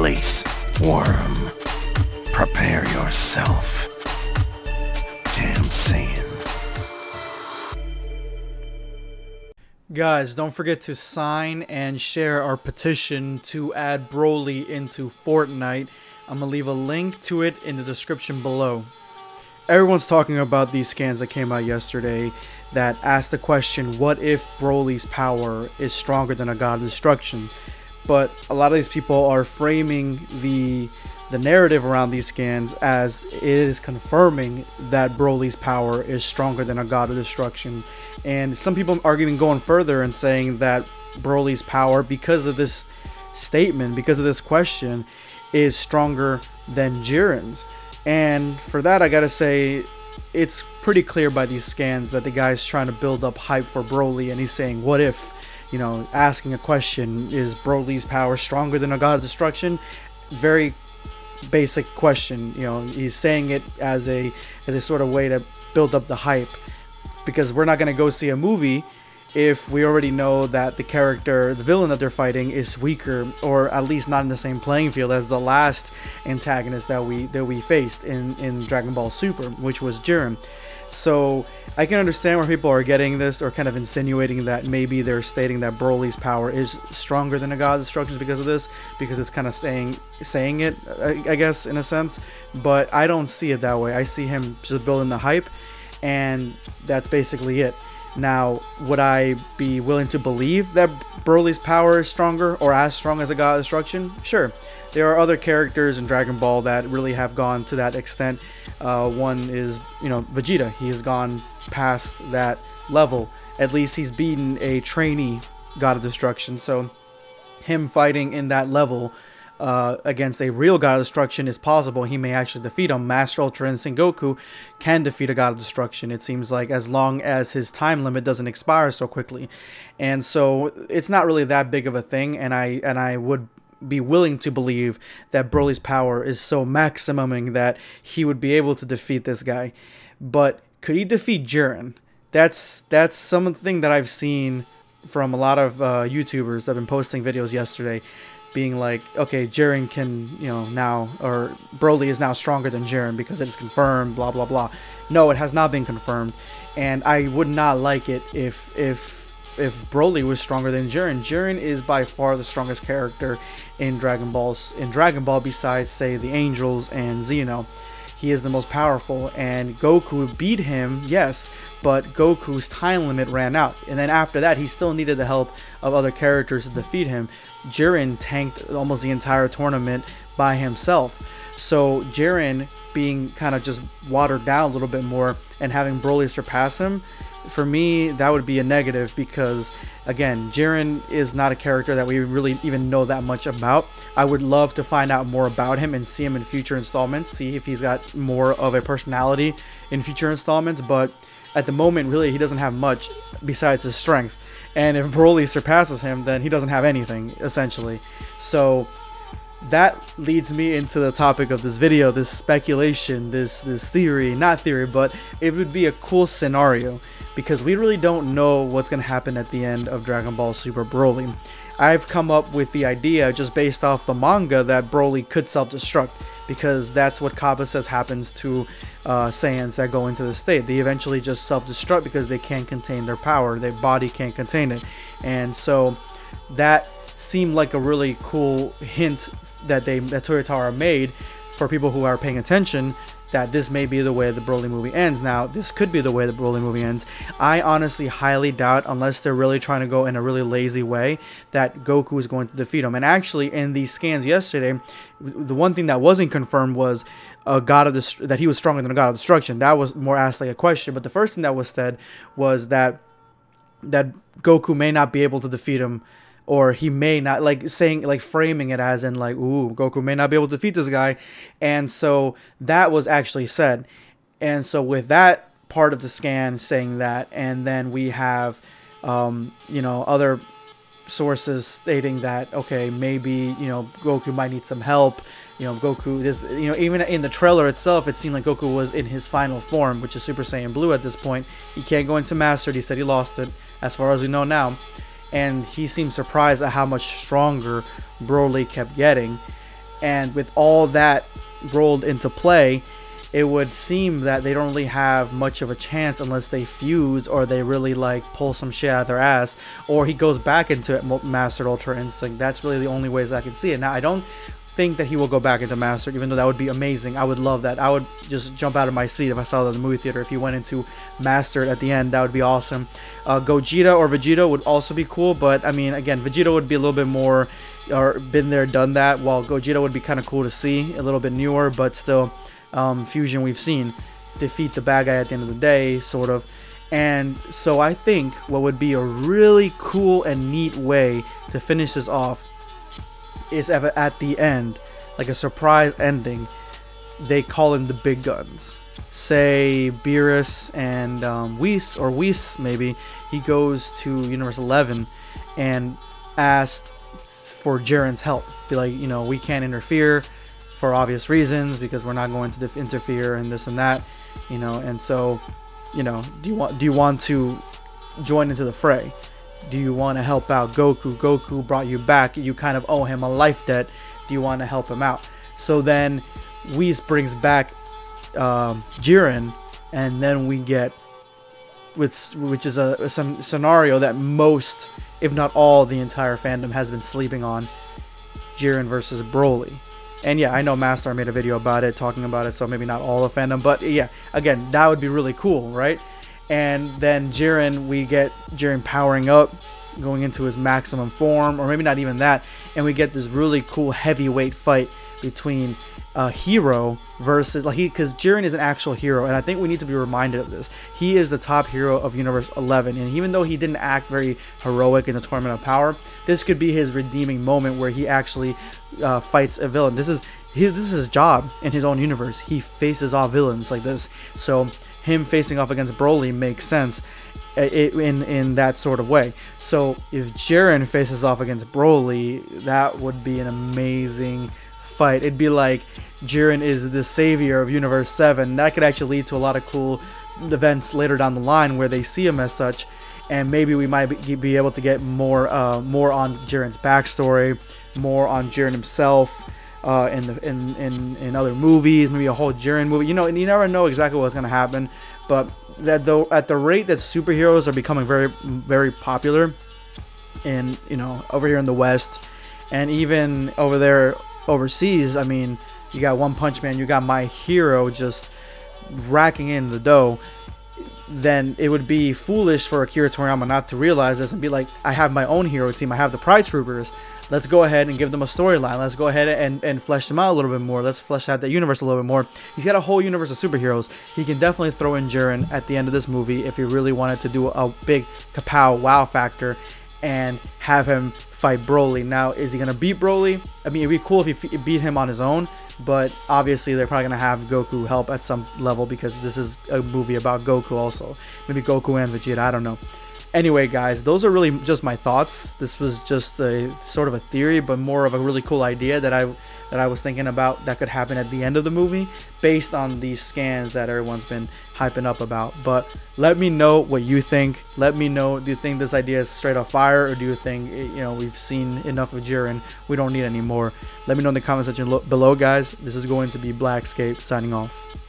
place, worm. Prepare yourself. Damn Saiyan. Guys, don't forget to sign and share our petition to add Broly into Fortnite. I'm going to leave a link to it in the description below. Everyone's talking about these scans that came out yesterday that asked the question, what if Broly's power is stronger than a God of Destruction? But a lot of these people are framing the narrative around these scans as it is confirming that Broly's power is stronger than a God of Destruction. And some people are even going further and saying that Broly's power, because of this statement, because of this question, is stronger than Jiren's. And for that, I gotta say, it's pretty clear by these scans that the guy's trying to build up hype for Broly, and he's saying, what if, you know, asking a question, is Broly's power stronger than a God of Destruction? Very basic question. You know, he's saying it as a sort of way to build up the hype, because we're not going to go see a movie if we already know that the character, the villain that they're fighting, is weaker, or at least not in the same playing field as the last antagonist that we faced in Dragon Ball Super, which was Jiren. So I can understand where people are getting this, or kind of insinuating that maybe they're stating that Broly's power is stronger than a God of Destruction because of this, because it's kind of saying it, I guess, in a sense. But I don't see it that way. I see him just building the hype, and that's basically it. Now, would I be willing to believe that Broly's power is stronger, or as strong as a God of Destruction? Sure. There are other characters in Dragon Ball that really have gone to that extent. One is, you know, Vegeta. He has gone past that level. At least he's beaten a trainee God of Destruction. So him fighting in that level against a real God of Destruction is possible. He may actually defeat him. Master Ultra Instinct Goku can defeat a God of Destruction, it seems like, as long as his time limit doesn't expire so quickly. And so it's not really that big of a thing, and I would be willing to believe that Broly's power is so maximuming that he would be able to defeat this guy. But could he defeat Jiren? That's something that I've seen from a lot of YouTubers that have been posting videos yesterday, being like, okay, Jiren can, you know, now, or Broly is now stronger than Jiren because it is confirmed, blah blah blah. No, it has not been confirmed, and I would not like it if Broly was stronger than Jiren. Jiren is by far the strongest character in Dragon Ball besides, say, the Angels and Xeno. He is the most powerful, and Goku beat him, yes, but Goku's time limit ran out, and then after that he still needed the help of other characters to defeat him. Jiren tanked almost the entire tournament by himself. So Jiren being kind of just watered down a little bit more and having Broly surpass him, for me, that would be a negative, because again, Jiren is not a character that we really even know that much about. I would love to find out more about him and see him in future installments, see if he's got more of a personality in future installments, but at the moment, really, he doesn't have much besides his strength. And if Broly surpasses him, then he doesn't have anything, essentially. So that leads me into the topic of this video, this speculation, this theory, not theory, but it would be a cool scenario, because we really don't know what's going to happen at the end of Dragon Ball Super Broly. I've come up with the idea, just based off the manga, that Broly could self-destruct, because that's what Kappa says happens to Saiyans that go into the state. They eventually just self-destruct because they can't contain their power, their body can't contain it. And so that seemed like a really cool hint that Toyotarou made for people who are paying attention, that this may be the way the Broly movie ends. Now, this could be the way the Broly movie ends. I honestly highly doubt, unless they're really trying to go in a really lazy way, that Goku is going to defeat him. And actually, in these scans yesterday, the one thing that wasn't confirmed was that he was stronger than a God of Destruction. That was more asked like a question. But the first thing that was said was that Goku may not be able to defeat him, or he may not, like saying, like framing it as in like, ooh, Goku may not be able to defeat this guy. And so that was actually said. And so with that part of the scan saying that, and then we have, you know, other sources stating that, okay, maybe, you know, Goku might need some help. You know, Goku, you know, even in the trailer itself, it seemed like Goku was in his final form, which is Super Saiyan Blue at this point. He can't go into Mastered. He said he lost it, as far as we know now. And he seemed surprised at how much stronger Broly kept getting. And with all that rolled into play, it would seem that they don't really have much of a chance unless they fuse or they really like pull some shit out of their ass, or he goes back into Mastered Ultra Instinct. That's really the only ways I can see it. Now, I don't think that he will go back into Mastered, even though that would be amazing. I would love that. I would just jump out of my seat if I saw that in the movie theater. If he went into Mastered at the end, that would be awesome. Gogeta or Vegeta would also be cool, but I mean, again, Vegeta would be a little bit more, or been there, done that, while Gogeta would be kind of cool to see, a little bit newer, but still. Fusion we've seen defeat the bad guy at the end of the day, sort of. And so I think what would be a really cool and neat way to finish this off is at the end, like a surprise ending, they call in the big guns. Say Beerus and Whis, or Whis maybe, he goes to Universe 11 and asks for Jiren's help. Be like, you know, we can't interfere for obvious reasons, because we're not going to interfere and this and that, you know. And so, you know, do you want to join into the fray? Do you want to help out Goku? Goku brought you back. You kind of owe him a life debt. Do you want to help him out? So then Whis brings back Jiren, and then we get, which is some scenario that most, if not all, the entire fandom has been sleeping on: Jiren versus Broly. And yeah, I know Master made a video about it, talking about it, so maybe not all the fandom, but yeah, again, that would be really cool, right? And then Jiren, we get Jiren powering up, going into his maximum form, or maybe not even that, and we get this really cool heavyweight fight between hero versus, like, because Jiren is an actual hero, and I think we need to be reminded of this. He is the top hero of Universe 11, and even though he didn't act very heroic in the Tournament of Power, this could be his redeeming moment where he actually fights a villain. This is his job in his own universe. He faces off villains like this, so him facing off against Broly makes sense in that sort of way. So if Jiren faces off against Broly, that would be an amazing fight. It'd be like Jiren is the savior of Universe 7. That could actually lead to a lot of cool events later down the line where they see him as such, and maybe we might be able to get more on Jiren's backstory, more on Jiren himself in other movies, maybe a whole Jiren movie. You know, and you never know exactly what's going to happen, but that though at the rate that superheroes are becoming very, very popular in, you know, over here in the West, and even over there overseas, I mean, you got One Punch Man, you got My Hero just racking in the dough, then it would be foolish for Akira Toriyama not to realize this and be like, I have my own hero team, I have the Pride Troopers, let's go ahead and give them a storyline, let's go ahead and flesh them out a little bit more, let's flesh out that universe a little bit more. He's got a whole universe of superheroes. He can definitely throw in Jiren at the end of this movie if he really wanted to do a big kapow wow factor and have him fight Broly. Now, is he going to beat Broly? I mean, it'd be cool if he beat him on his own, but obviously they're probably going to have Goku help at some level, because this is a movie about Goku also. Maybe Goku and Vegeta, I don't know. Anyway, guys, those are really just my thoughts. This was just a sort of a theory, but more of a really cool idea that I was thinking about that could happen at the end of the movie based on these scans that everyone's been hyping up about. But let me know what you think. Let me know, do you think this idea is straight off fire, or do you think, you know, we've seen enough of Jiren, we don't need any more? Let me know in the comment section below, guys. This is going to be BlackScape signing off.